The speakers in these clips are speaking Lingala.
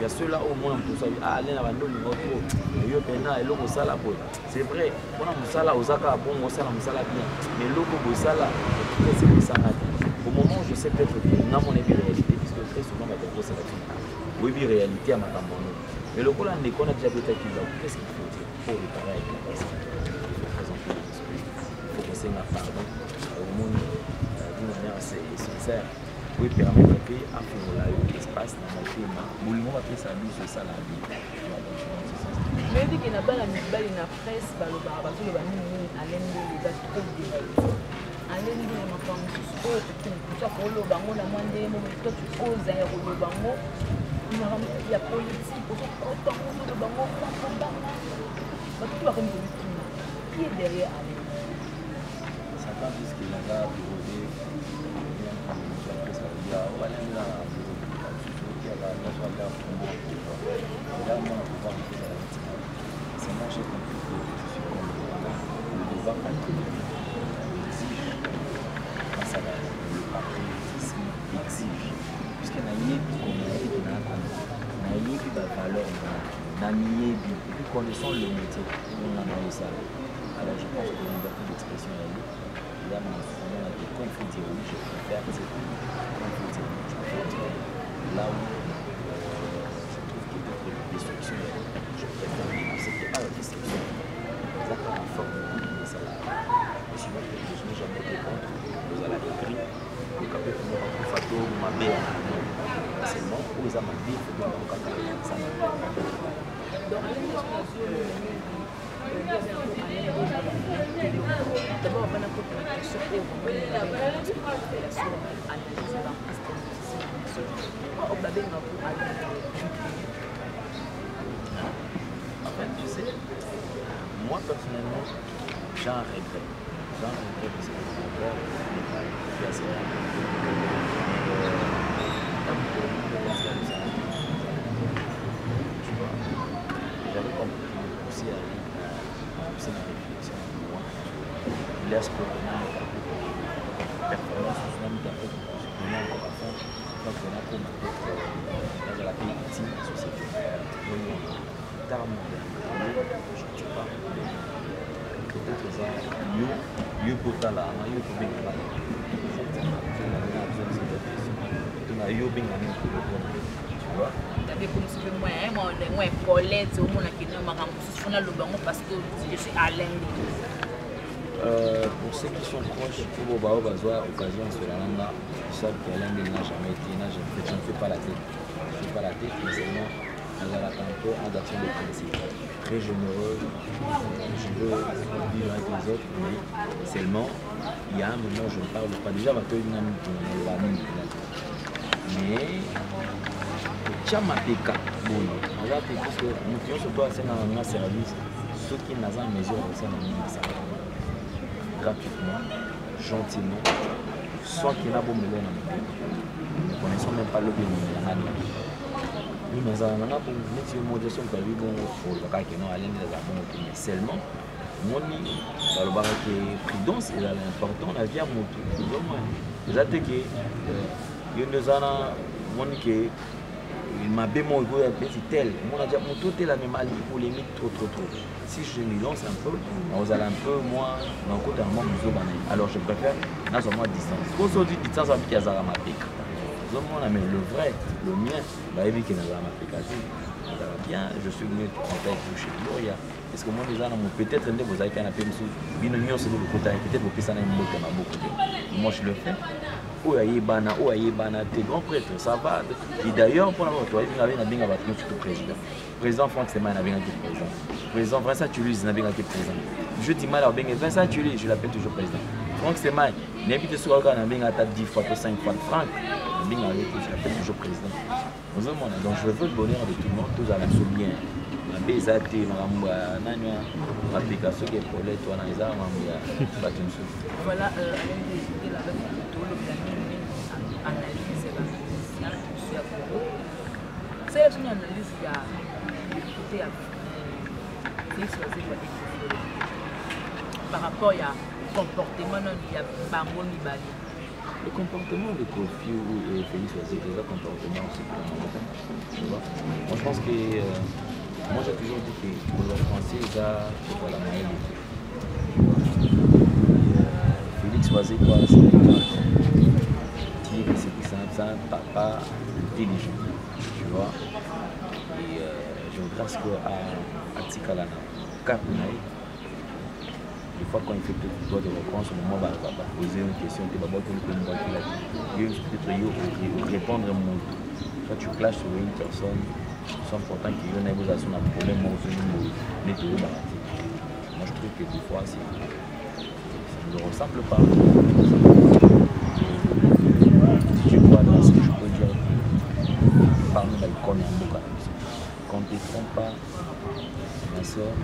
a ceux-là au moins pour ça. Ah, là, on c'est vrai, on a Moussala, Osaka, bon, Moussala, Moussala bien. Mais l'autre Moussala, c'est Moussala. Au moment où je sais peut-être que dans mon réalité, puisque très souvent, ma propos, c'est la vie. Oui, réalité à ma campagne. Mais le coup, là, on a déjà peut-être qu'il a. Qu'est-ce qu'il faut dire pour réparer avec la personne? Il faut que c'est ma pardon. Au monde, d'une manière assez sincère. Oui, permettre que à l'espace dans mon film, le monde va faire sa vie sur ça la vie. Mais dit qu'il n'a pas la presse, le barabato, le banini, à l'ennemi, il va trop dévaluer. À l'ennemi, il m'a pas mis sur ce pour le bango, la moindre, toi tu causes un le bango, il y a politique, autant le bango, tout va comme qui est derrière Alain? Ça va dire qu'il a bureauté. C'est moi j'ai compris que je suis comme le devoir exige face à le patriotisme exige puisque naïebi la valeur naïebi et puis connaissant le métier on a dans ça. Alors je pense que la liberté d'expression est là. Il y a mon souvent là quand il faut dire oui je préfère dire quand il faut dire non je préfère dire là où je trouve qu'il y a des destructions je préfère c'est qu'il y a pas de destruction ça fait la forme de ça là et souvent que je n'ai jamais été contre vous allez écrit le capé pour moi pour faire tout ma belle seulement où les amants il faut bien qu'on caca ça m'a donc d'abord, on a sortir en fait, tu sais, moi personnellement, j'en regrette. J'en regrette parce que mon père est assez j'avais compris aussi à c'est ma réflexion pour moi. Il laisse pour performance, je suis encore à fond. Donc, on a comme dans la pays ici, la société. Dans mon je ne tue pas. Peut-être ça, mieux pour ta là, mieux pour bien là. Tu vois? Moi, Paulette, au monde qui ne m'a pas le bango parce que je suis à l'Inde. Pour ceux qui sont proches, pour avoir l'occasion sur la langue, ils savent que l'Inde n'a jamais été, je ne fais pas la tête. Je ne fais pas la tête, mais seulement elle a un peu en action de principe. Très généreux, je veux vivre avec les autres, mais seulement, il y a un moment où je ne parle pas. Déjà, je vais te dire mais chama peka bono alors que parce que nous qui surtout à un service ceux qui n'ont pas mesure de ça gratuitement gentiment soit qui n'a pas de melon nous ne connaissons même pas le bien nous mais ça n'a pas pour mettre une modération pour lui bon pour le cas qui non aller dans la bonne mais seulement mon dans le barrage qui prudence est important la vie à mon tout déjà que il y a des années il m'a bémol c'est tel mon a dit mon tout est la même ali pour les mythes trop si je me lance un peu vous allez un peu moi dans côté un moment alors je préfère dans un mois de distance aujourd'hui distance avec Yazara ma pique mais le vrai le mien bah il qui n'a pas ma pique bien je suis venu en contact chez Gloria parce que moi les gens peut-être vous avez canapé monsieur binonio c'est le côté peut-être vous pensez à une moto ma beaucoup moi je le fais Ouyebana, tes grands prêtres, ça va. Et d'ailleurs, pour l'avoir toi, il y avait un bien avec notre président. Président Franck Seman avait un président. Président Vincent Tulus n'avait un président. Je dis mal à bien Vincent Tulus, je l'appelle toujours président. Franck Seman, n'invite sur le gars, n'a pas 10 fois, 5 fois. Franck, je l'appelle toujours président. Donc je veux le bonheur de tout le monde, tous à la bien. La BZT, l'application qui est pour les toi, les armes, voilà, analyse c'est une analyse par rapport à comportement il y a bango nibali Le comportement de Kofi et Félix aussi, c'est un comportement aussi. Tu vois? Moi, je pense que. Moi, j'ai toujours dit que le français, ça, c'est la moyenne. Félix Oisé, quoi, c'est un papa intelligent. Tu vois? Et je regrette qu'à Tikalana, Cap des fois, quand il fait peut-être droit de réponse, au moment où il va poser une question, il va répondre à mon. Soit tu clashes sur une personne, sans pourtant qu'il y ait une négociation, un problème, moi, je trouve que des fois, ça ne le ressemble pas. Je crois dans ce que je peux dire, parmi les connaissances, quand tu ne te trompes pas, ma soeur,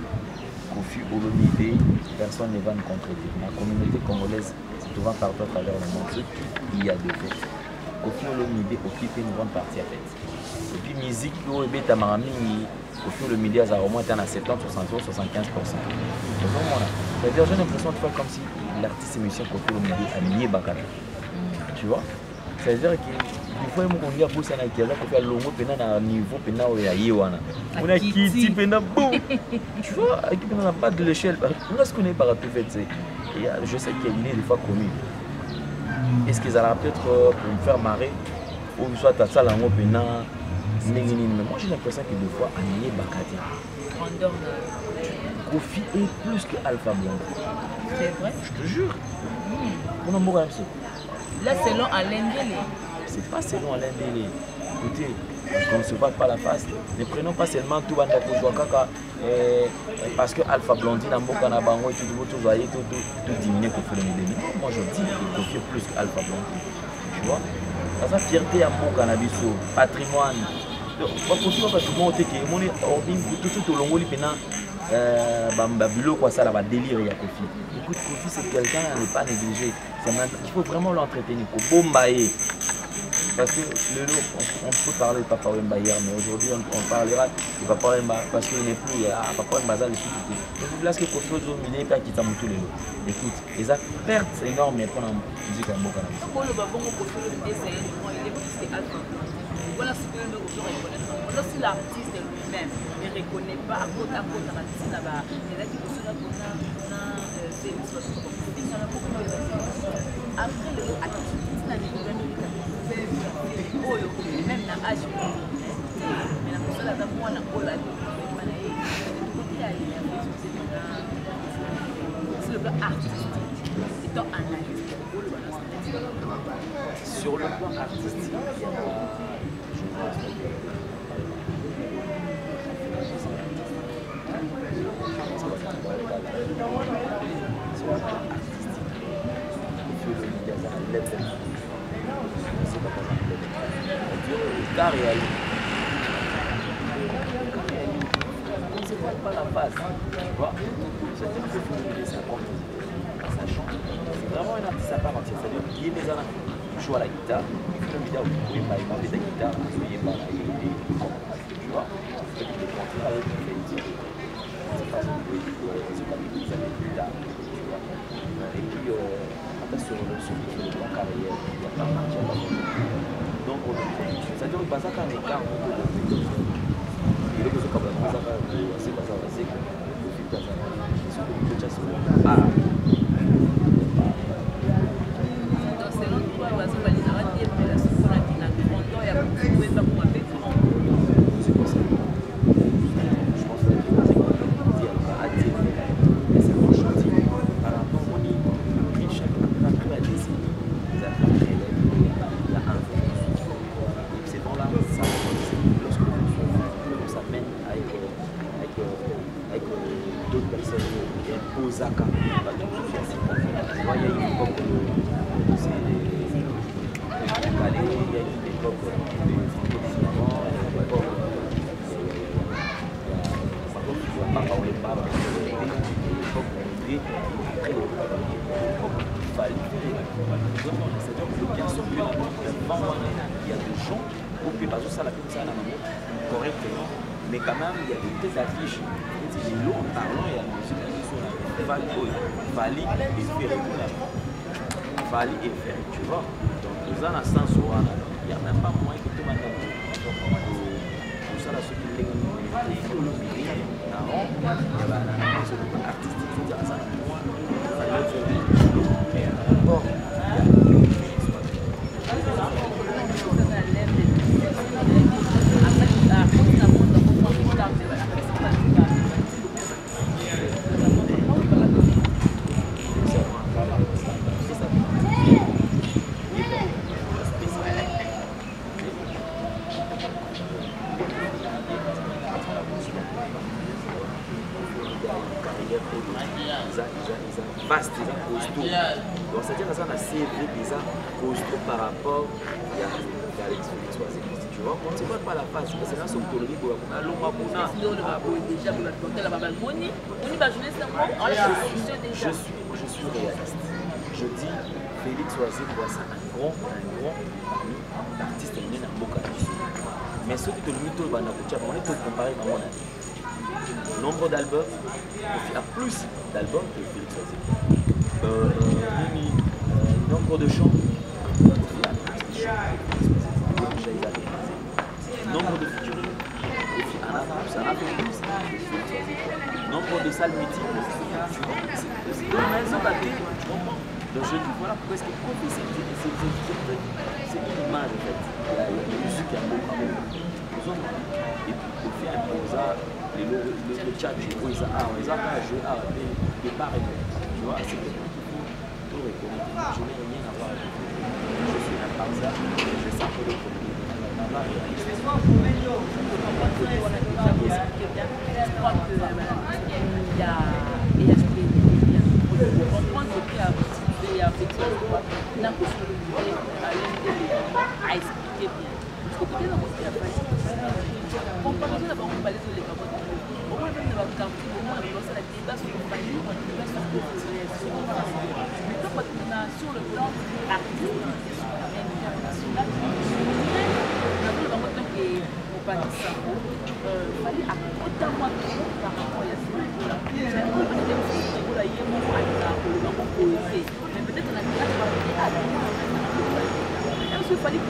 Kofi Olomide, personne ne va nous contredire. La communauté congolaise se trouvant partout à travers le monde, il y a des faits. Kofi Olomide occupe une grande partie à fait. Et puis musique, Kofi Olomide a au moins à 70, 60, 75%. C'est-à-dire j'ai l'impression de faire comme si l'artiste et musicien Kofi Olomide a nié Bakana. Tu vois? C'est-à-dire que des fois, il y a beaucoup de gens qui ont longo à niveau où il y a on a quitté boum. Tu vois, on n'a pas de l'échelle. On a ce qu'on est par tout fait. Je sais qu'il y a une des fois commis. Est-ce qu'ils allaient peut-être pour me faire marrer ou soit à ça lango pena mais moi j'ai l'impression que des fois Anié Bakati Kofi est plus que Alpha Blondy. C'est vrai? Je te jure. Mon amour MC. Là, selon Alain Délé. C'est pas selon Alain Délé. Écoutez, on ne se voit pas la face. Ne prenons pas seulement tout banda pour jouer parce que Alpha Blondy n'a pas de bango et tout diminuer pour faire le milieu. Moi je dis que Kofi est plus que Alpha Blondy. Tu vois? Ça fierté à mon cannabis, patrimoine. Kofi va tout le monde qui est mon tout au long Bambabulo quoi ça là va délire il y a Kofi. Écoute Kofi c'est quelqu'un à ne pas négliger. Il faut vraiment l'entretenir pour bombailler. Parce que on peut parler de Papa Wemba hier, mais aujourd'hui on parlera de Papa Wemba parce qu'il n'est plus Papa Wemba ça le tout. Donc là ce que Kofi au milieu pas qui t'a monté les lots. Écoute, et ça perte c'est énorme mais pendant la musique à Mboka. Pour le babongo Kofi il est plus que Alpha. Voilà ce que nous devons reconnaître. Lorsque l'artiste lui-même ne reconnaît pas à côté dans l'artiste là-bas, il y a qui peut se après le artiste n'a même dans l'âge mais la personne a moi na kola c'est le plan artistique étant analyste sur le plan artistique car il y a eu on ne se voit pas la face, tu vois, c'est un peu fou, ça compte, ça change, c'est vraiment un artiste à part entière, c'est-à-dire qu'il est déjà joue à la guitare, il fait une vidéo où il peut pas de guitare, il pas tu vois, c'est qu'il est content avec le fait, c'est pas des guitares, tu vois, et puis sur le plan carrière, il n'y a pas de donc c'est-à-dire que ça quand les cas il est que ce comme ça c'est pas ça c'est que donc selon toi on va se valider à dire que la seconde il y a beaucoup de temps pour appeler c'est pour ça je pense que c'est à dire mais c'est pas gentil par rapport au niveau chaque après la décennie les affaires la c'est dans la ça lorsque on s'amène avec d'autres personnes qui imposent à quand il y a une époque où c'est il y a une époque il y a des gens qui peuvent ça la correctement, mais quand même il y a des têtes d'affiches. Nous en parlant, il y a Vali et Ferry. Vali et Ferry, tu vois. ça dans le sens où il n'y a même pas moyen que tout le monde ça, ceux qui l'ont artistique, c'est-à-dire ça, moi, vaste, déjà costaud. Donc, c'est-à-dire que ça, on a CV déjà costaud par rapport à l'expérience. Tu vois, on ne se voit pas la face, parce que c'est là son colonie pour la loma pour ça. Déjà, pour la planter la babale Moni, je suis réaliste. Je dis, Félix Oisé voit ça un grand parmi l'artiste né dans Boka. Mais ceux qui te limitent au Banakucha, on est tous comparés dans mon avis. Nombre d'albums, il y a plus d'albums que Félix Oisé. Nombre de chants, nombre de featuring, nombre de salles mythiques, c'est donc je dis voilà pourquoi est-ce que c'est une image en fait, la musique est un beau et puis au fait le chat je trouve ça les arts à jouer des barres tu vois c'est quelqu'un qu'il faut reconnaître je n'ai rien à voir avec je suis un parisien je sais que le premier sur le plan artistique, il fallait à autant moi par rapport à ce niveau-là. Mais peut-être qu'on a déjà parlé à il fallait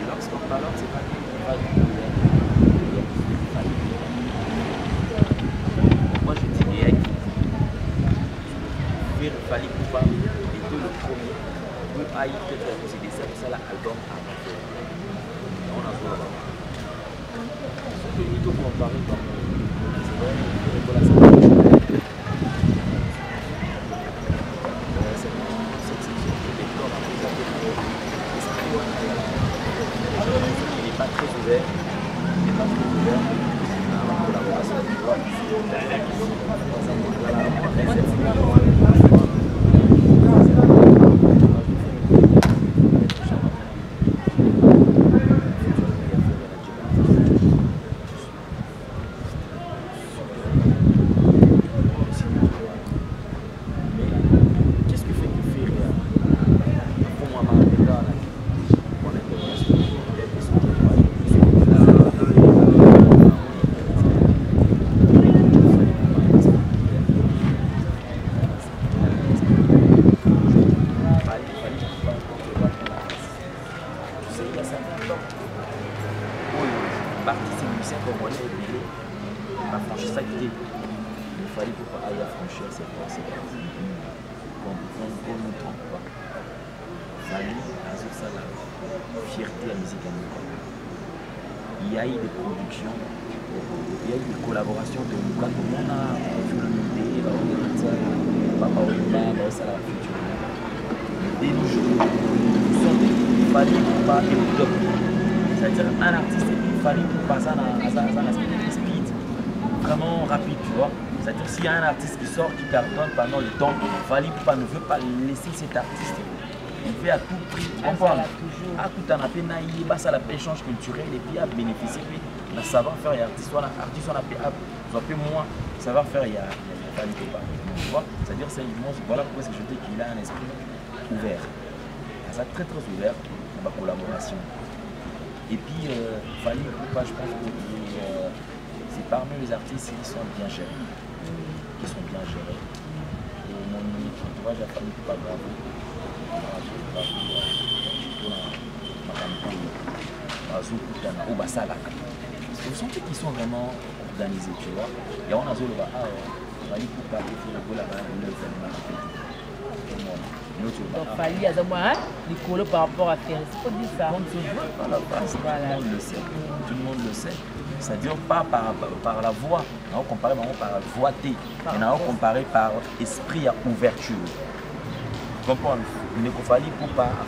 lorsqu'on parle, c'est pas moi je dirais qu'il fallait pouvoir était le premier pour haïr peut-être posséder ça, pour ça l'album avant. On a joué là-bas. Ce que nous devons comparer comme il n'est pas très ouvert, à la collaboration. Il y a eu des productions, il y a eu des collaborations de Luka, tout le monde a vu le idée, Papa Olimba, ça la future. Dès le jour, il fallait pas être top. C'est-à-dire un artiste, il fallait passer à un speed vraiment rapide, tu vois. C'est-à-dire s'il y a un artiste qui sort, qui cartonne pendant le temps, il fallait pas, ne veut pas laisser cet artiste. Il fait à tout prix, à tout en appel, ça l'échange culturel et puis à bénéficier le savoir-faire, il y a artiste, soit un peu moins savoir-faire, il y a Fally Ipupa. Tu vois, c'est-à-dire, voilà pourquoi je dis qu'il a un esprit ouvert. Ça très très ouvert dans la collaboration. Et puis, Fally Ipupa, je pense que c'est parmi les artistes qui sont bien gérés. Qui sont bien gérés. Et mon entourage a Fally Ipupa, bravo. Vous sentez qu'ils sont vraiment organisés, tu vois. Et on a dit, Fally Ipupa, il faut le là-bas, donc Fally a les par rapport à Ferris. Il faut dire ça. On ne se voit pas la base, voilà. Tout le monde le sait. Tout le monde le sait. C'est-à-dire pas par la voix, on comparé par la voix-té, on comparé par esprit à ouverture. Comprendre, il ne faut pas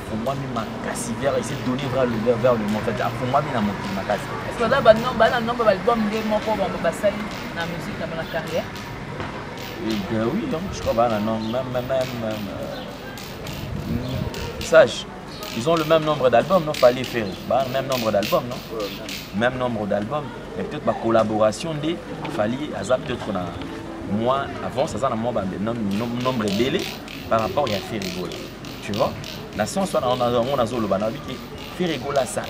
pour moi même casser vers essayer de donner vers le monde. Pour moi même ma casse. Est-ce que là un nombre d'albums de mon pour ma salle dans la musique dans la carrière? Oui, donc je crois pas même sage. Ils ont le même nombre d'albums, non? Fallait faire même nombre d'albums, non? Même nombre d'albums. Et peut-être ma collaboration des Fally peut-être moi avant ça a nombre belé par rapport à Ferrigo. Tu vois? La science on a le banabi qui Ferrigo là ça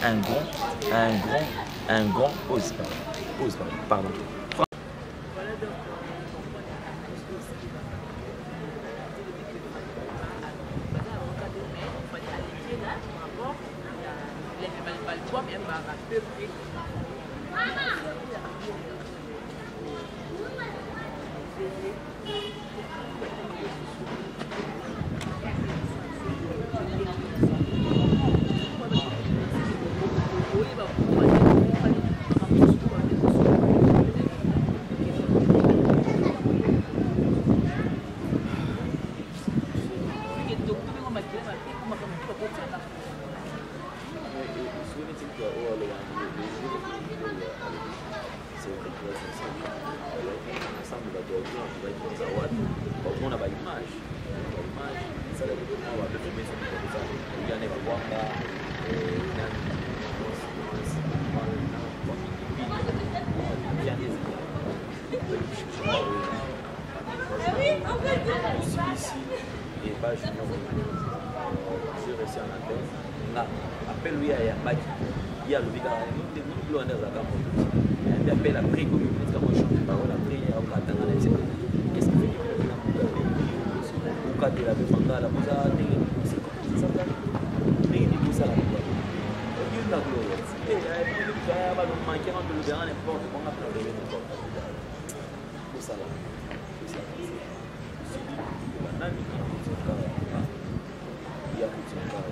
un grand pause pardon. Appelle lui à Yambaki. Il y a le vide à nous, on est là. Il appelle après, comme il comme je chante parole, après, il y a un matin dans les écoles. Qu'est-ce qu'il fait? Au cas de la befanga, la bousa, c'est comme ça. Mais il dit ça là. Il dit la gloire. Et il va nous manquer entre le dernier n'importe comment on a plein de n'importe. Tout ça là. Tout ça. C'est dit, la nani qui dit son cas. Il y a tout son cas.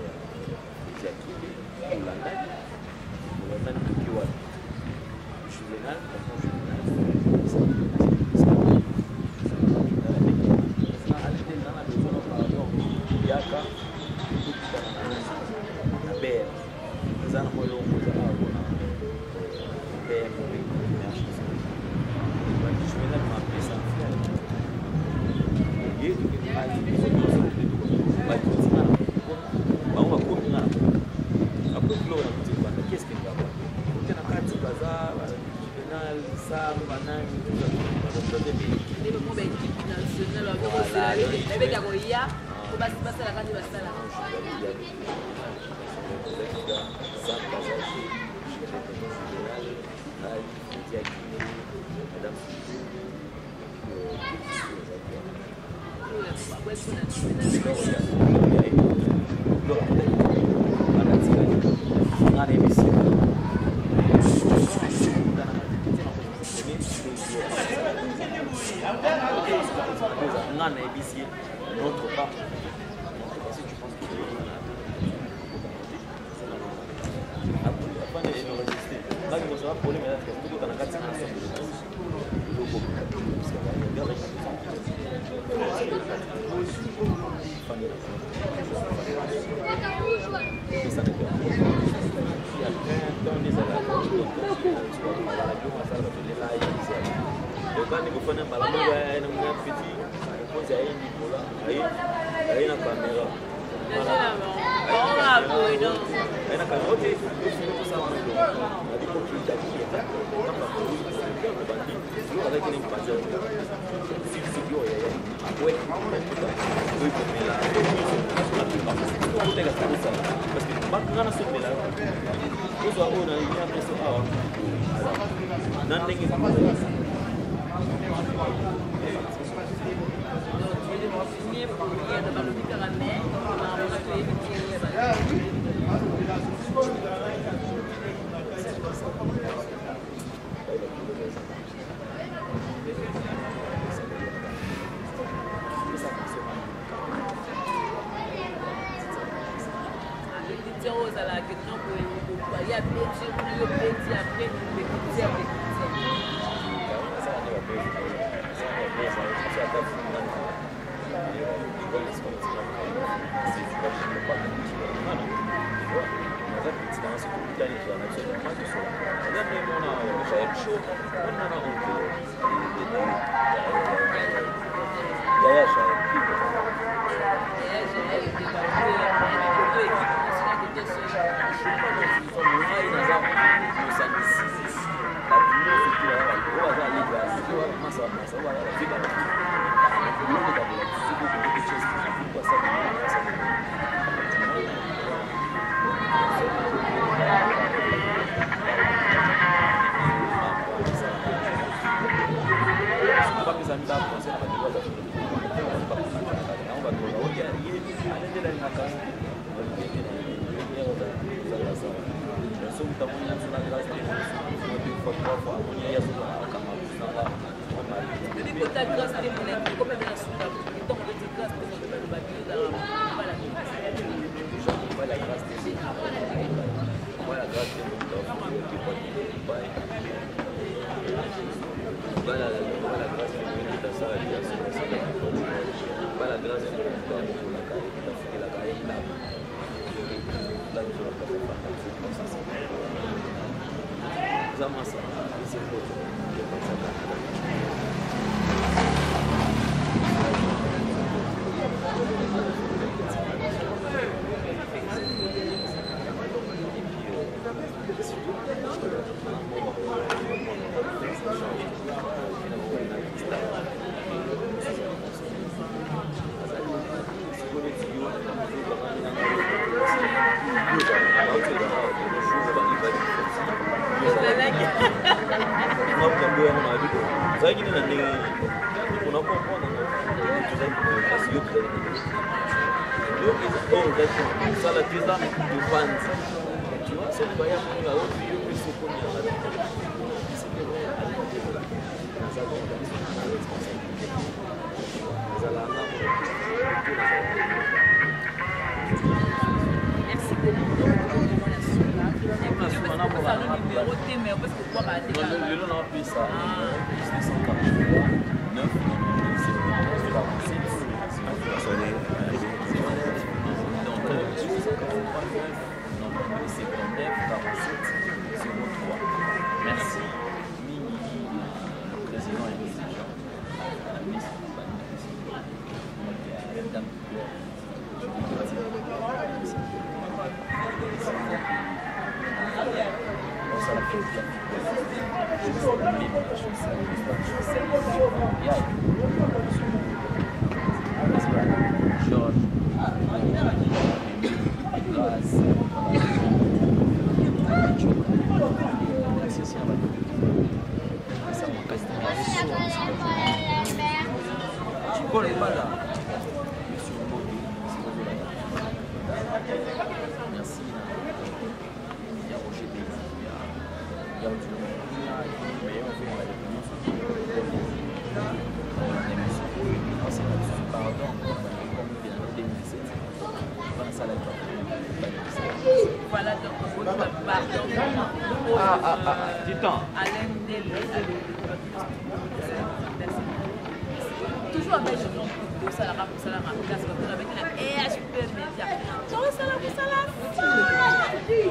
Toujours avec le nom de Salara pour Salara, parce que vous avez la EHP Média. Donc, Salara pour Salara.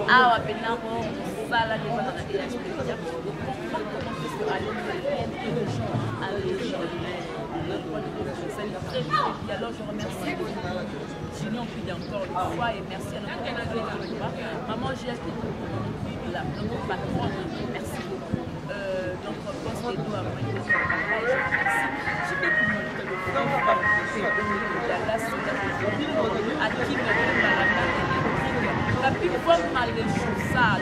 Ah, ouais, maintenant, on Salara de la EHP Média. Comment est-ce que alors, je remercie. Junior puis encore une fois et merci à notre maman GSP, la patronne, merci beaucoup. Donc, poste et tout à moi, je peux plus la plus forte mal les choses, ça, à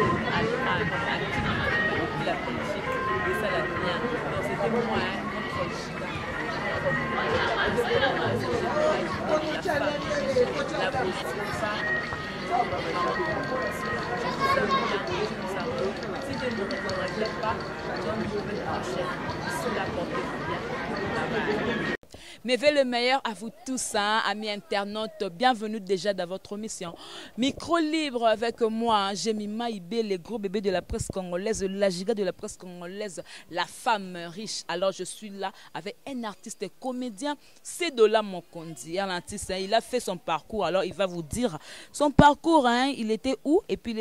la Belgique, et ça la mienne. Donc, c'était moi, mais le meilleur à vous tous, hein, amis internautes. Bienvenue déjà dans votre mission. Micro libre avec moi, Jemima Ibé, le gros bébé de la presse congolaise, la giga de la presse congolaise, la femme riche. Alors je suis là avec un artiste et comédien, Sedola Mokondi. Un artiste, hein, il a fait son parcours. Alors il va vous dire son parcours. Hein, il était où et puis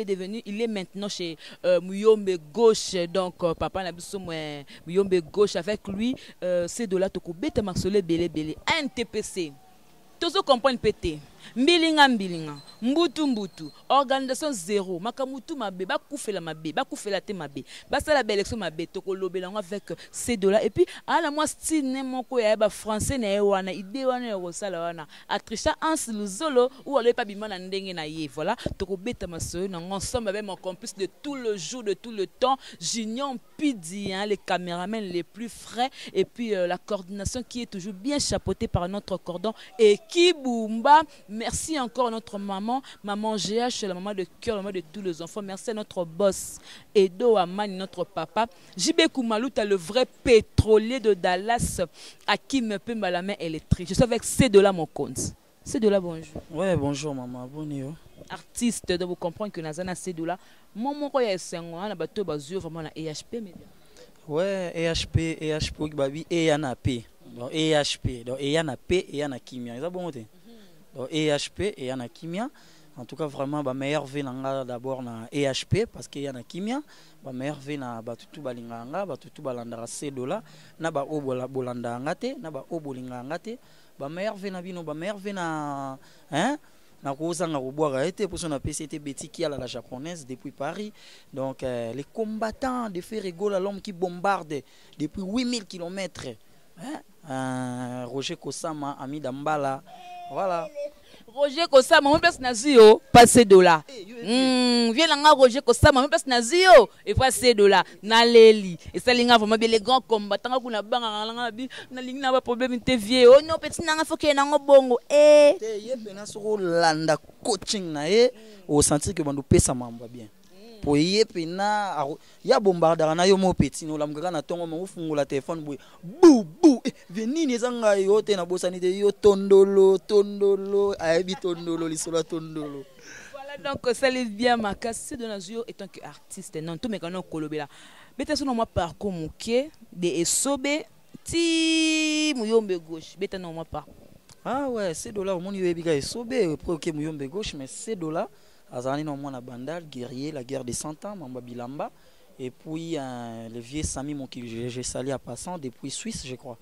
il est maintenant chez Muyombe Gauche. Donc papa Nabiso Muyombe Gauche avec lui, Sedola Toko Beta Marcelé Belé. Un TPC. Tout ce qu'on peut péter. Mbilinga mbilinga, mbutu mbutu, organisation zéro, makamutu mabe, bakoufela mabe, bakoufela te mabe, basala ba élection mabe, toko lobelanga avec ces dollars. Et puis, à la moi style moko ya ba français na wana, idée wana ya kosala wana, atrisha ans luzolo ou ale pa bima na ndenge na ye, voilà, toko beta maso na ensemble avec mon complice de tout le jour, de tout le temps, Junior Pidi, hein, les caméramans les plus frais et puis la coordination qui est toujours bien chapeautée par notre cordon et Kibumba. Merci encore à notre maman, maman GH, la maman de cœur, la maman de tous les enfants. Merci à notre boss, Edo Amani, notre papa. JB Koumalou, tu as le vrai pétrolier de Dallas, à qui me peut la main électrique. Je suis avec Sedola mon compte. Sedola, bonjour. Ouais, bonjour maman, bonjour. Artiste, de vous comprendre que Nazana Sedola, mon quoi est un bateau basure vraiment la EHP. Ouais, EHP, babi, et ENAP. Donc EHP, donc ENAP, et ENAKimia. C'est bon, donc EHP et Yana Kimia. En tout cas, vraiment, ma meilleure vie d'abord na EHP parce que Yana Kimia. Ma meilleure vie na batutu balinganga, batutu balandara Sedola, na ba obola bolanda ngate, na ba obolinga ngate. Ma meilleure vie na bino, ma meilleure vie na hein na kozanga koboira été pour son PCT Betty qui a la japonaise depuis Paris. Donc les combattants de faire rigoler l'homme qui bombarde depuis 8000 km. Hein? Roger Kosama, ami d'Ambala. Voilà. Roger Kosama, mon place nazio, passé de là. Viens là, Roger Kosama, mon place nazio, et passé de là. Naleli. Et ça, les vraiment bien les grands combattants, qu'on a bang, na ligne pas problème, t'es vieux. Oh non, petit n'a faut qu'il y ait un bongo. Eh. T'es bien sur landa coaching na eh, au sentir que on peut ça m'amba bien. Pour y pena, ya bombardara na yo mo petit, no lamgaka na tongo mo fungula téléphone boy. Bou bou, veni ni zanga yo te na bosanité yo tondolo, ayebi tondolo lisolo tondolo. Voilà donc ça les bien ma casse de Nazio étant que artiste non tout mais quand on kolobela. Beta sur moi parcours moké de esobe ti muyombe gauche. Beta non moi pas. Ah ouais, c'est dollar mon yo ebiga esobe pour que muyombe gauche mais c'est dollar. Azani no mwana bandal guerrier la guerre des 100 ans Mamba Bilamba et puis le vieux Sami mon qui j'ai sali à passant depuis Suisse je crois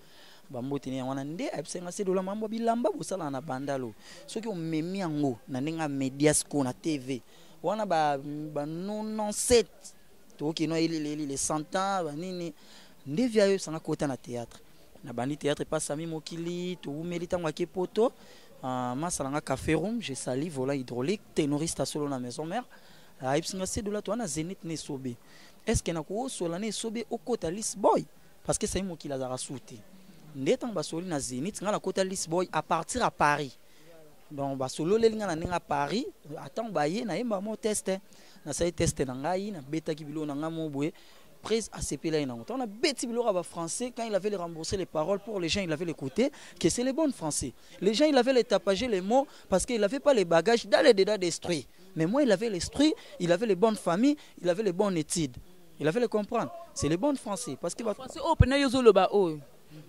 bambo teni wana nde absenga se dola Mamba Bilamba bosala na bandalo soki on memi yango na ninga medias ko na TV wana ba non set to ki no les 100 ans nini nde via yo sanga kota na théâtre na bandi théâtre pas Sami mokili to melita ngwa poto. Masalanga café room, j'ai sali volant hydraulique, ténoriste à solo na maison mère. Aïpsinga c'est de là toi na Zénith ne sobé. Est-ce que na ko solane sobé au kota Lis Boy parce que c'est moi qui la a sauté. Ndetang ba soli na Zénith nga la kota Lis Boy à partir à Paris. Donc ba solo le nga na ninga Paris, attends ba yé na yemba mo tester. Na sai tester na ngai na beta ki bilo na nga mo boye. Prise à ces pays-là. On a bêti le français quand il avait les rembourser les paroles pour les gens, il avait l'écouter, que c'est les bons français. Les gens, il avait les tapager les mots parce qu'il n'avait pas les bagages dans les dédats d'esprit. Mais moi, il avait l'esprit, il avait les bonnes familles, il avait les bonnes études. Il avait les comprendre. C'est les bons français. Parce que français, oh,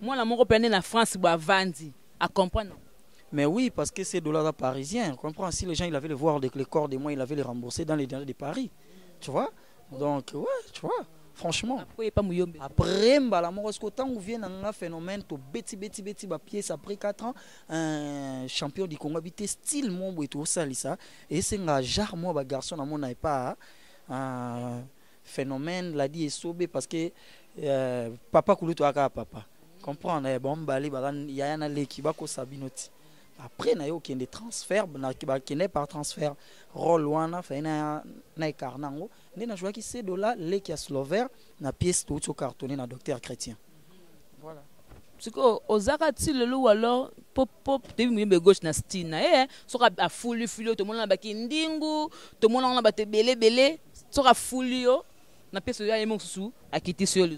moi, la mon la France, vandi à comprendre. Mais oui, parce que c'est dollars parisiens. On comprend si les gens, il avait les voir avec les corps des mois, il avait les rembourser dans les dédats de Paris. Tu vois? Donc, ouais, tu vois. franchement. Après pas Muyombe. Après mbala moko parce que tant on vient un phénomène to beti ba pièce après 4 ans un champion du Congo habité style mon et tout ça lisa et c'est un genre moi ba garçon na mon n'a pas un phénomène l'a dit esobe parce que papa kuluto aka papa comprendre bon bali ba il y a na leki ba ko sabinoti après na yo qui des transferts na qui n'est par transfert rôle wana fa na ikarnango ndi na jouer qui c'est $, leki ya Slover na pièce tout cartonné na docteur chrétien voilà parce que ozaka ti lelo ou alors pop debi Muyombe gauche na style na soka a fulu to mona ba kindingu to mona na ba te belé soka fulu yo na pièce ya yemo susu akiti sur le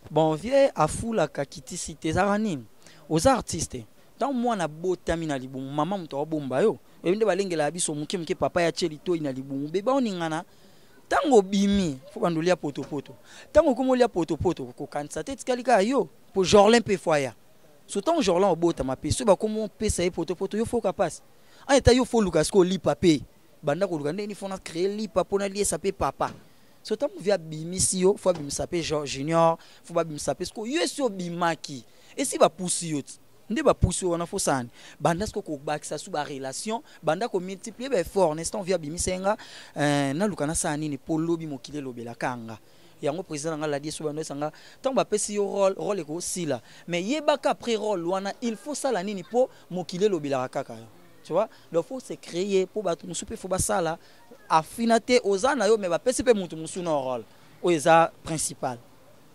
bon vieux a fulu akiti cité zarani aux artistes tant moi na botami na libumu mama muto bomba yo ebinde balengela biso muke papa ya chelito ina libumu beba oningana tango bimi fo bandolia poto tango komolia poto ko kanisa te tikalika yo po Jorlin pe foya surtout Jorlin obota mapeso ba komo pesa e poto yo fo kapasi en état yo fo luka sko li pape banda ko luka ndeni fo na créer li papa na li sape papa surtout via bimi si yo fo bimi sape Junior fo ba bimi sape sko yo so bimaki et si ba pousse yo nde ba pousse wana fo sani banda sko ko bakisa su ba relation banda ko multiplier ba effort nestant via bimi senga na luka na sani ni polobi mokile lobela kanga yango président nga la dit so bando sanga tant ba pesi yo rôle ko sila mais yebaka après rôle wana il faut ça la nini po mokile lobela kaka tu vois donc faut se créer pour ba musu pe faut ba sala affinité ozana yo mais ba pesi pe mutu musu na rôle o eza principal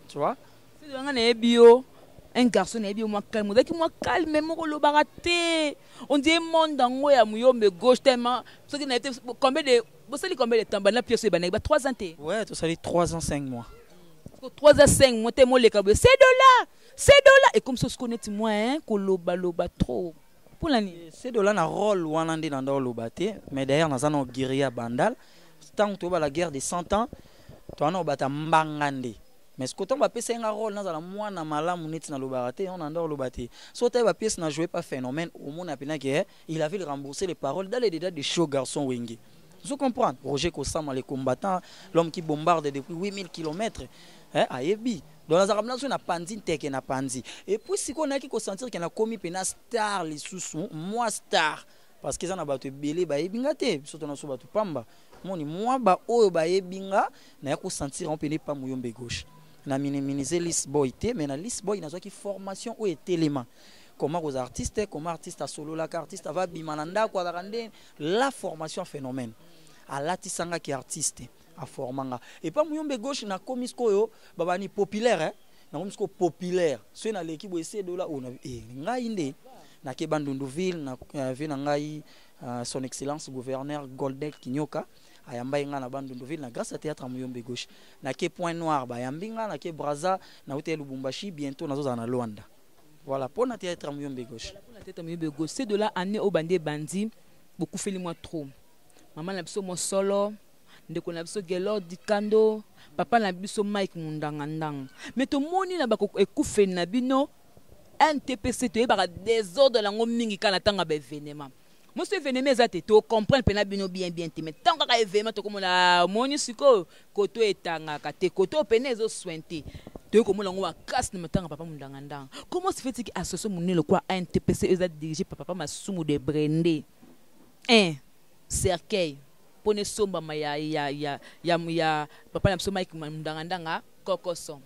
tu vois si nga na ebio un garçon est bien moins calme, moi calme, mais mon baraté. On dit monde dans moi à Muyombe gauche tellement. Ce qui n'a été combien de temps, la pièce est 3 ans. Ouais, tout ça dit 3 ans 5 mois. 3 ans 5 mois, t'es mon les câbles, c'est $. Et comme ça se connaît moi, hein, loba trop. Pour l'année. C'est $, na rôle ou en dans lobate, mais d'ailleurs dans un guérilla bandal, tant que la guerre des 100 ans, tu as un bata mbangande. Mais ce que tu as fait un rôle dans la moine na malamu neti na lobate on endort lobate so tu as pièce n'a joué pas phénomène au monde apena que il avait remboursé les paroles dans les détails des show garçon wenge vous comprenez Roger Kosama les combattants l'homme qui bombarde depuis 8000 km à Yebi dans la arabnation na pandi teke na pandi et puis si qu'on a qui sentir qu'il a commis pena star les sous moi star parce que ça na bato belé ba yebingate surtout na so bato pamba moni moi ba oyo ba yebinga na ko sentir on pene pas Muyombe gauche na minimiser list boy té mais na list boy na qui formation ou est élément comment aux artistes comment artiste à solo la artiste va bimananda quoi la formation phénomène à latisanga qui artiste à formanga et pas Muyombe gauche na komisko yo babani populaire hein na komisko populaire ceux na l'équipe essayer $, on ngai inde na ke Bandunduville na vina ngai son excellence gouverneur Goldek Kinyoka ayamba inga na Bandunduville na grâce à théâtre Muyombe gauche na ke Point Noir ba yambinga na ke Braza na hôtel Lubumbashi bientôt nazo na Luanda voilà pour na théâtre Muyombe gauche pour la théâtre Muyombe gauche c'est $, année au bandé bandi beaucoup fait moi trop maman na biso mo solo ndeko na biso Gelo Dikando papa na biso Mike Mundangandang mais to moni na bako ekufe na bino NTPC to yeba désordre la ngomingi kana tanga ba événement moi ce événement ezate to comprendre pena bino bien mais tant ka événement to comme la moni siko koto etanga ka te koto pena ezo sointé to comme la ngwa casse na tanga papa Mundangandang comment se fait-il que association monelo quoi NTPC ezate dirigé par papa Masumu de Brendé cercueil pone somba ma ya papa na biso Mike Mundangandanga kokoso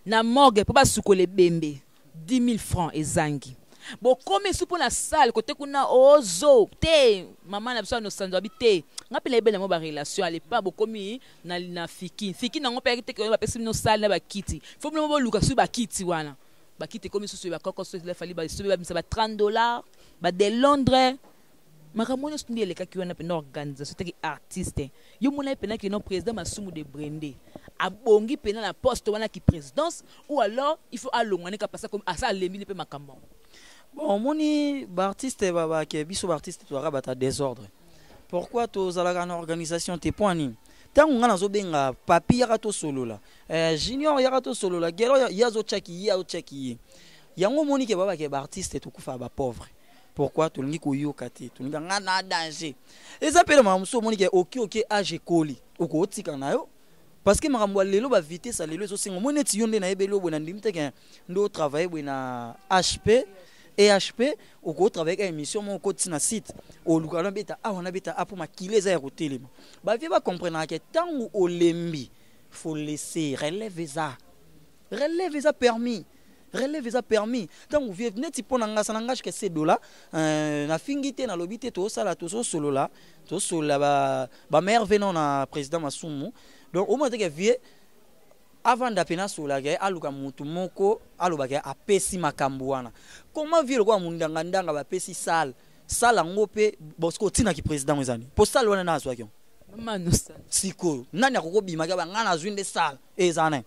na morgue papa sukole bembe 10 000 francs ezangi bon comme sous pour la salle côté kuna ozo te maman na biso no sanzo habité ngapela ebele mo ba relation ale pas bo komi na fiki na ngopela te ko ba pesi no salle na ba kiti faut mo bo luka su ba kiti wana ba kiti comme sous ba kokoso il fallait ba su ba $30 ba de Londres makamoni stundi eleka ki wana pena organisation te artiste yo mona pena ki non président Masumu de Brendé abongi pena la poste wana ki présidence ou alors il faut alongane ka passer comme asa lembi pe makambo bon moni ba artiste baba ke biso ba artiste to rabata désordre pourquoi to zalaka na organisation te poani tangu ngana zo benga papi ya to solo la junior ya to solo la Gelo ya zo chaki yango moni ke baba ke ba artiste to kufa ba pauvre. Pourquoi tout le monde est yokaté, tout le monde est danger. Et ça peut être que moni ke oki age koli, oko tika na yo, parce que makambo lelo ba vitesse lelo ezo singa mo neti yonde na ebelo bo na ndimte ke ndo travailler bo na HP au ko travailler avec émission mon ko tina site au lukala beta wana beta apo makileza ya kotelema ba vie ba comprendre que tangu olembi faut laisser relève ça permis tangu vie neti pona ngasa na ngage que ces dollars na fingite na lobité to sala to solo la to sola ba mère venant na président Masumu donc au moins que vie avant d'apena sola ga aluka mutu moko aloba ga apesi makambo wana comment vie lokwa mundanga ndanga ba pesi sala ngope bosko tina ki président mwezani po sala wana na azwa kyo mama ça siko nani akoko bima ga ngana zwinde sala ezana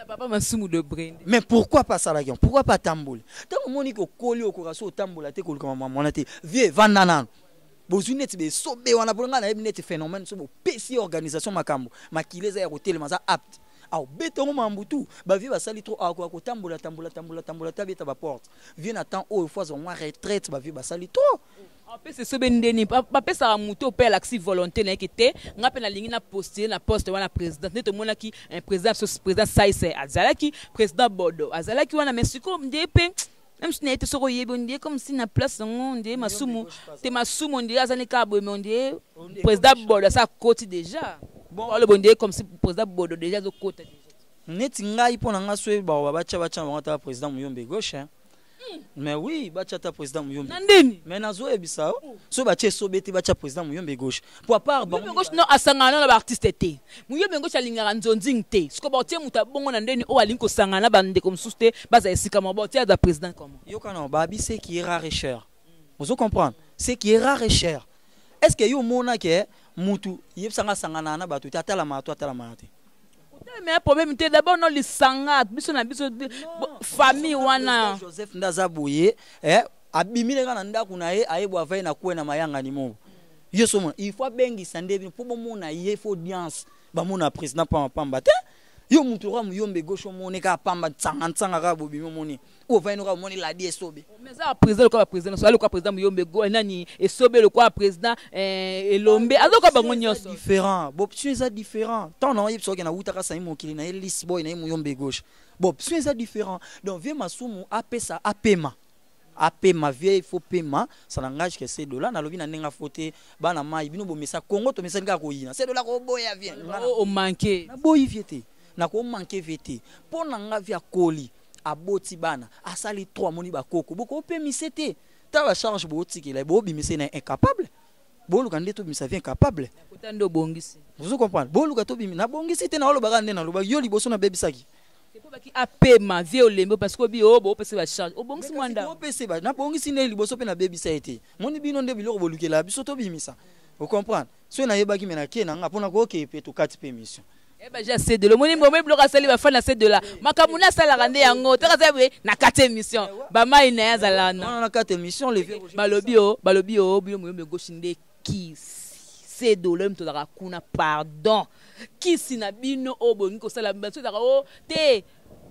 papa Masumu de brain mais pourquoi pas ça la gueule pourquoi pas tamboule tant monique okoli okoraso tamboula te kolika mama te vie vandana bozune ti be sobe wana bolanga na ebineti phénomène so bo pesi organisation makambo makileza ya hotel za apte au betongo mambutu ba vie ba sali trop ako tamboula tabeta ba porte vie na temps au fois on retraite ba vie ba sali trop en plus c'est sobe ndeni ba pesa muto pe l'axi volonté na ekete ngape na lingi na poster na poste wana président neto mona ki un président Saïse azalaki président Bodo azalaki wana mesiko mdepe même si n'était sur le comme si na place on dit Masumu on dit azane kabo on dit président Bodo ça côté déjà bon le bon comme si président Bodo déjà zo côté neti ngai pona ngaswe ba bacha ba président Muyombe gauche hein mais oui bacha ta président Muyombe mais nazo ebisa so bacha sobeti bacha président Muyombe gauche pour part bon gauche non asangana na artiste té Muyombe gauche alingara nzonzing té siko ba tie muta bongo na ndeni o alinko sangana bande comme souste baza esika mo ba tie da président comment yokana ba bi c'est qui est rare et cher vous comprendre c'est qui est rare et cher est-ce que yo mona ke mutu yebsanga sangana na batu atala mato te mais problème c'est d'abord non les sangat biso na biso famille wana Joseph Ndazaboye abimile kana ndaku na ye ayebwa vai na kuena mayanga ni mo yeso mo il faut bengi sande pour mona ye faut audience ba mona président pamba te yo mutu ra Muyombe gauche moni ka pamba tsanga ka bobi moni o vai no ka moni la die sobe mais ça président le président so le président Muyombe go nani et sobe le président Elombe azoka bango nyonso différent option ça différent tant non yebso ke na utaka sa imokili na Ellis boy na Muyombe gauche option ça différent donc vie Masumu apesa apema vie il faut paiement ça n'engage que ces dollars na lobi na nenga foté bana mai bino bomesa Congo to mesa nga ko yina ces dollars ko boya vie o manqué na boyi viete na ko manquer viete pona nga via koli aboti bana asali 3 moni bakoko boko pemisete ta ba charge bo tikela bo bimise na incapable bo luka ndeto bimisa vie incapable kotando bongisi vous comprenez bo luka to bimi na bongisi te na lo baka ndena lo ba yo liboso na bebisaki c'est pas baki apema vie olembo parce que bi o bo pese ba charge o bongisi mwanda o pese ba na bongisi ne liboso pe na bebisa ete moni bino nde biloko bolukela biso to bimisa vous comprenez so na yebaki mena ke na nga pona ko ke pe to 4 permission eh ben j'ai assez de le moni mbombe bloka sali ba fa na de la makamuna sala rande yango to kaza bwe na 4 émission ba mai na yazala na 4 émission les balobi o bilo Muyombe gauche nde ki c'est de l'homme to la kuna pardon ki sinabino o bongi ko sala mbanso da o te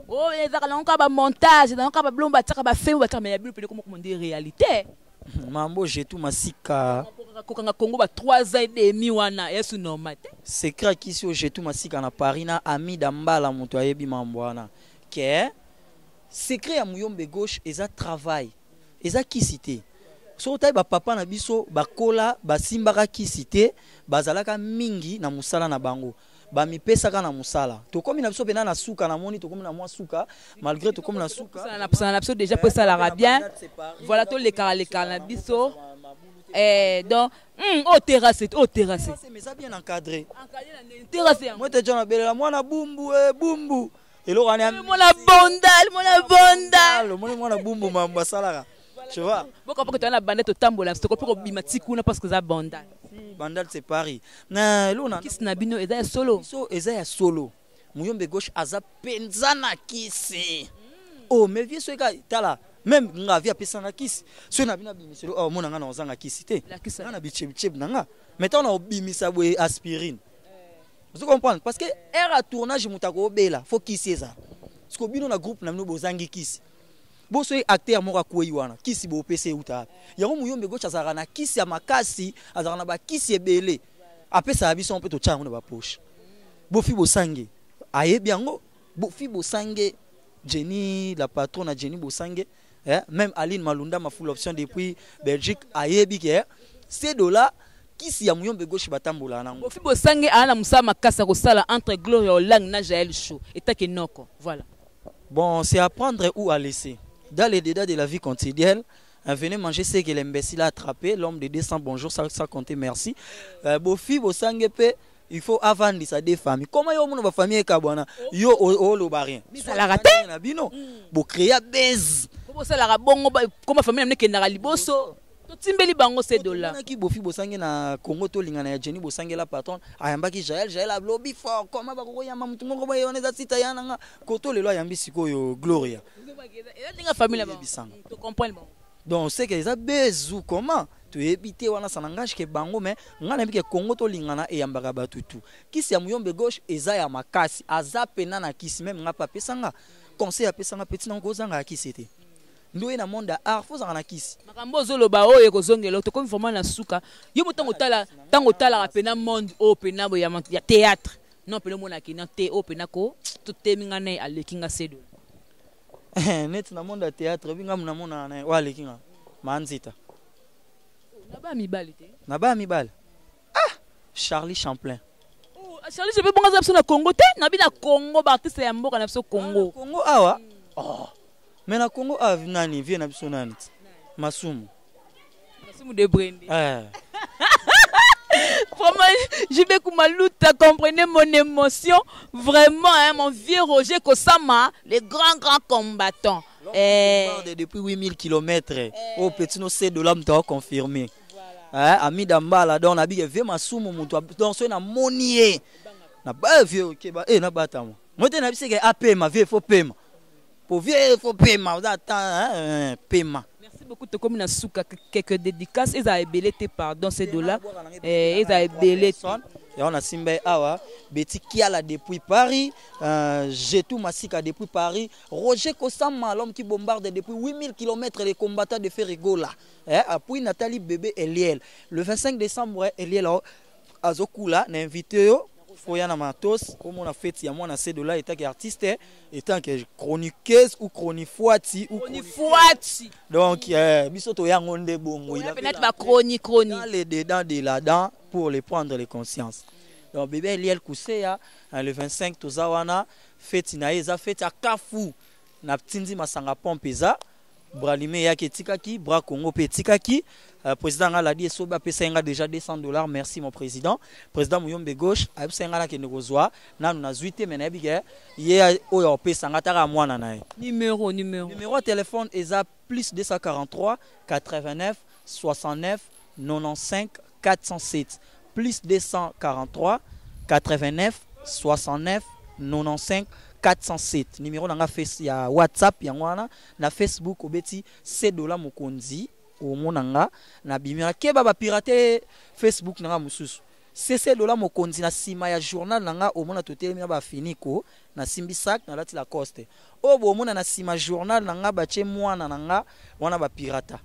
o ezaka na ba montage na ba blomba tsaka ba feu ba tsaka ya bilo pele comme dire réalité mambo jetu masika kokanga Congo ba 3 ans et demi wana yesu normal secret kisi o jetu masika na Paris na ami dambala muto ayebi mambo wana ke secret ya Muyombe gauche eza travail eza kisite so tayi ba papa na biso bakola basimbaka kisite bazalaka mingi na musala na bango ba mipesaka na musala to komi na biso pena na suka na moni to komi na mwa suka malgré to komi na suka na biso déjà pour ça la bien voilà to les na biso donc au terrasse mais ça bien encadré terrasse moi te jona belela mwana bumbu bumbu elo wana mwana bondal mwana bumbu mamba salaka tu vois beaucoup parce que tu as la bandette au tambola c'est pour bimati kuna parce que ça bondal bandal c'est Paris na lona kisi na bino eza solo so eza ya solo Muyombe gauche aza penzana kisi oh mais vie so ka tala même nga via pesanga kisi so na bina bimiselo oh mona nga na ozanga kisi te na bicheb nanga maintenant na obimisa boye aspirine vous comprenez parce que air à tournage mutako obela faut kisi eza parce que bino na groupe na bino bozangi kisi bo so acteur moko akoyi wana kisi bo pese uta yango Muyombe gauche azaka na kisi ya makasi azaka na ba kisi ebele apesa biso on peut to tcha na ba poche Bofi Bosangue. Aye biango. Bofi Bosangue. Jenny, la patronne Jenny Bosangue. Même Aline Malunda m'a full option depuis Belgique. Aye biké. Ces dollars. Qui si a muyombe gauche batambola nango. Bofi Bosangue ana musa makasa ko sala entre Gloria Olang na Jaël Show. Et takenoko. Voilà. Bon, c'est à prendre ou à laisser. Dans les détails de la vie quotidienne, venez manger ce que l'imbécile a attrapé, l'homme de 200 bonjour, ça compte, merci. Bofi Bosangue il faut avant ça des familles. Comment yo mon famille kabwana yo o lo barien. Ça la raté. Bino. Bo créer base. Comment ça la bongo comment famille ne kenara liboso. Timbeli bango ces dollars. Qui Bofi Bosangue na Congo to lingana ya Jenny Bosangue la patronne ayambaki Jaël a lobby fort comment ba ko yamba mutu moko ba yoneza sita yana nga koto lelo ayambi sikoyo Gloria. Et dinga famille là. Tu comprends bon. Donc c'est que les abezou comment tu éviter wana sanangage ke bango mais ngana bike Congo to lingana e yambaka batutu. Kisi ya muyombe gauche eza ya makasi azapena na kisi même nga pape sanga conseil a pesanga petit na kozanga kisete. Ndoye na monde art faut zanga na kisi makambo zoloba oyo kozongela to comme vraiment na suka yo mutango tala apena monde o pena bo ya théâtre non pele mona kina te o pena ko to teminga na alekinga sedo net na monde théâtre binga muna mona na wa alekinga manzita na ba mibali Charlie Champlain Charlie je peux bonga za na Congo te na bi na Congo ba artiste ya mboka na Congo Congo awa mais na Congo nani vient na biso nani Masumu de Brende. Vraiment, je vais Koumalouta, comprenez mon émotion. Vraiment, hein, mon vieux Roger Kosama, les grands combattants. Depuis 8000 km, au petit no c'est de l'homme t'as confirmé. Ami Dambala, donc on a bien vu Masumu, donc c'est un monier. Na ba vieux, na batamo. Moi, tu n'as pas dit que AP ma vie, il faut paiement. Pour vieux, il faut paiement. Paiement. Merci beaucoup. Tu comme na souka quelques dédicaces. Ils ont belé pardon ces dollars. Ils ont belé. Et on a Simba Awa, Betty Kiala depuis Paris, Jetou Massika depuis Paris, Roger Kosama, l'homme qui bombarde depuis 8000 km les combattants de Ferrigola. Puis Nathalie Bébé Eliel. Le 25 décembre, Eliel Azokula n'a invité. Foyana Matos, comme on a fait, il y a moi, ces dollars, étant qu'artiste, étant que chroniqueuse ou chronifuati. Donc, Bissoto Yangonde Bongo. Il a peut-être ma chronique. Dans les dedans de là-dedans pour les prendre les consciences. Donc, bébé Eliel Kousseya, le 25 Tozawana, fête Inaïza, fête à Kafou, Naptindi Masanga Pompeza, Bralime Yake Tikaki, Bra Congo Petikaki. Président a dit Soba Pesenga déjà $200. Merci mon président. Président Mouyombe gauche, a Pesenga qui nous reçoit. Nan na zuité menabige. Yé oyo Pesanga tara mwana nae. Numéro de téléphone est à plus 243 89 69 95 407. Plus 243 89 69 95 407. Numéro nanga face ya WhatsApp yangwana na Facebook obeti $7 mokonzi. Au monanga na bimira keba ba pirater Facebook nanga mususu $7 mokonzi na sima ya journal nanga au mona totelemi ba finiko na simbi sac na lati la coste o bo mona na sima journal nanga ba che mwana nanga wana ba pirata.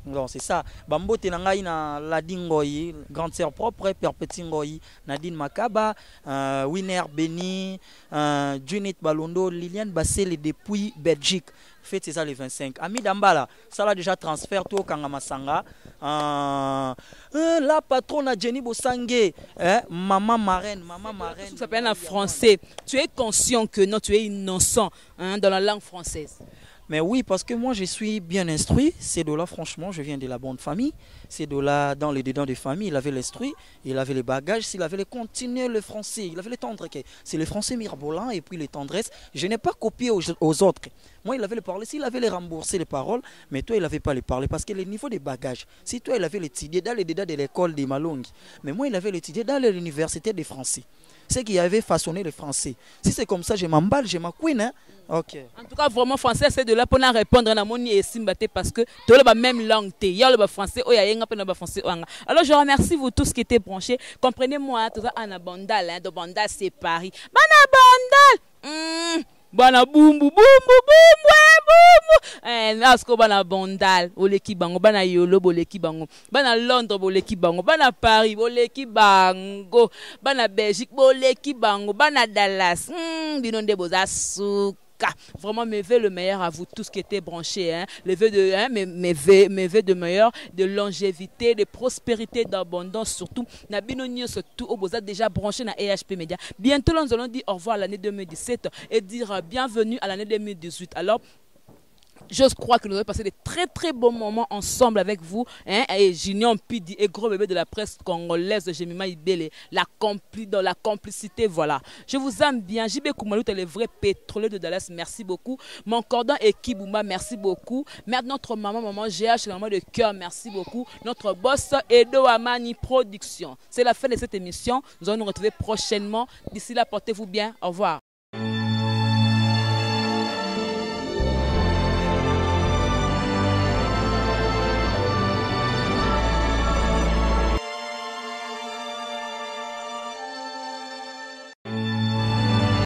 Donc c'est ça. Bambote nanga ina Ladingoyi, grande sœur propre, Perpetingoyi, Nadine Makaba, Winner Beni, Junit Balondo, Liliane Bassel depuis Belgique. Faites ça le 25. Ami Dambala, ça l'a déjà transfert tout au Kangamasanga. La patronne Jenny Bosangue, maman marraine. Ça s'appelle en français. Tu es conscient que non, tu es innocent dans la langue française. Mais oui, parce que moi je suis bien instruit. Ces deux-là, franchement, je viens de la bonne famille. Ces deux-là, dans les dedans de famille, il avait l'instruit, il avait les bagages, s'il avait les continuer le français, il avait les tendres. C'est le français mirobolant et puis les tendresses. Je n'ai pas copié aux autres. Moi, il avait les parler, s'il avait les rembourser les paroles, mais toi, il n'avait pas les parler parce que le niveau des bagages, si toi, il avait l'étudié dans les dedans de l'école des Malongues, mais moi, il avait l'étudié dans l'université des Français. C'est qui avait façonné le français. Si c'est comme ça, je m'emballe, je m'accouine. Hein? Ok. En tout cas, vraiment, français, c'est de là pour répondre à mon et Simbate parce que tu as la même langue. Il y a le français, il y a le français. Alors, je remercie vous tous qui étaient branchés. Comprenez-moi, tout ça, Anabandal, de Bandal, c'est Paris. Banabandal! Bana boum boum boum boum boum. là ce bana Bandal boleki bango bana Yolo boleki bango bana Londres boleki bango bana Paris boleki bango bana Belgique boleki bango bana Dallas binonde boza souka. Vraiment mes vœux le meilleur à vous tous qui étaient branchés, hein. Les vœux de mes vœux de meilleur, de longévité, de prospérité, d'abondance surtout. Nabinonio surtout au boza déjà branché na EHP Media. Bientôt nous allons dire au revoir à l'année 2017 et dire bienvenue à l'année 2018. Alors je crois que nous avons passé des très très bons moments ensemble avec vous, hein, et Junior Pidi et gros bébé de la presse congolaise de Jemima Ibele, dans la complicité, voilà. Je vous aime bien. JB Koumalou, t'es le vrai pétrolier de Dallas, merci beaucoup. Mon cordon et Kibouma, merci beaucoup. Merde, notre maman GH, maman de cœur, merci beaucoup. Notre boss Edo Amani Production. C'est la fin de cette émission. Nous allons nous retrouver prochainement. D'ici là, portez-vous bien. Au revoir.